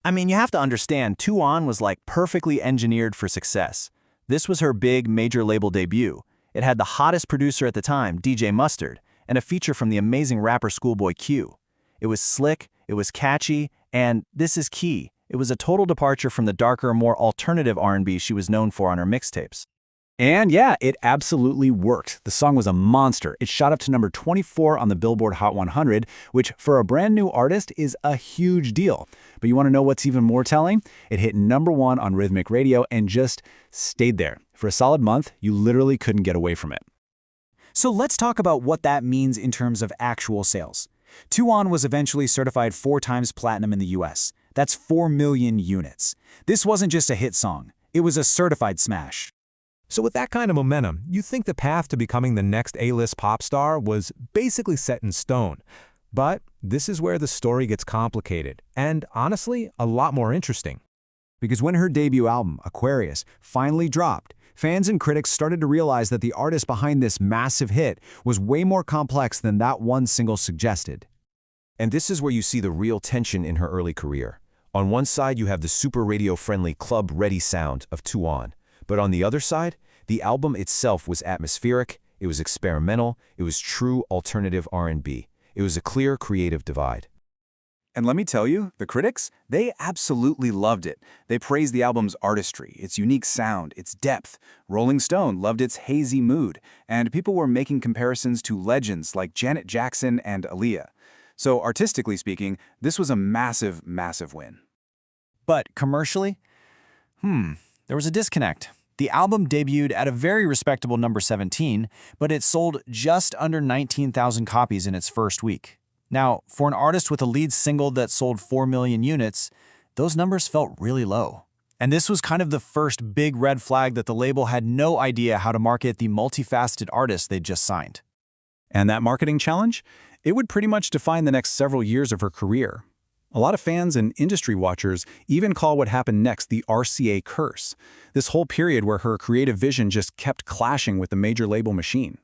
I mean, you have to understand, 2On was like perfectly engineered for success. This was her big major label debut. It had the hottest producer at the time, DJ Mustard, and a feature from the amazing rapper Schoolboy Q. It was slick, it was catchy, and this is key, it was a total departure from the darker, more alternative R&B she was known for on her mixtapes. And yeah, it absolutely worked. The song was a monster. It shot up to number 24 on the Billboard Hot 100, which for a brand new artist is a huge deal. But you want to know what's even more telling? It hit number 1 on Rhythmic Radio and just stayed there. For a solid month, you literally couldn't get away from it. So let's talk about what that means in terms of actual sales. 2On was eventually certified 4 times platinum in the US. That's 4 million units. This wasn't just a hit song. It was a certified smash. So with that kind of momentum, you think the path to becoming the next A-list pop star was basically set in stone. But this is where the story gets complicated, and honestly, a lot more interesting. Because when her debut album, Aquarius, finally dropped, fans and critics started to realize that the artist behind this massive hit was way more complex than that one single suggested. And this is where you see the real tension in her early career. On one side, you have the super radio-friendly club-ready sound of 2On. But on the other side, the album itself was atmospheric, it was experimental, it was true alternative R&B. It was a clear creative divide. And let me tell you, the critics, they absolutely loved it. They praised the album's artistry, its unique sound, its depth. Rolling Stone loved its hazy mood, and people were making comparisons to legends like Janet Jackson and Aaliyah. So artistically speaking, this was a massive, massive win. But commercially? There was a disconnect. The album debuted at a very respectable number 17, but it sold just under 19,000 copies in its first week. Now, for an artist with a lead single that sold 4 million units, those numbers felt really low. And this was kind of the first big red flag that the label had no idea how to market the multifaceted artist they'd just signed. And that marketing challenge? It would pretty much define the next several years of her career. A lot of fans and industry watchers even call what happened next the RCA curse, this whole period where her creative vision just kept clashing with the major label machine.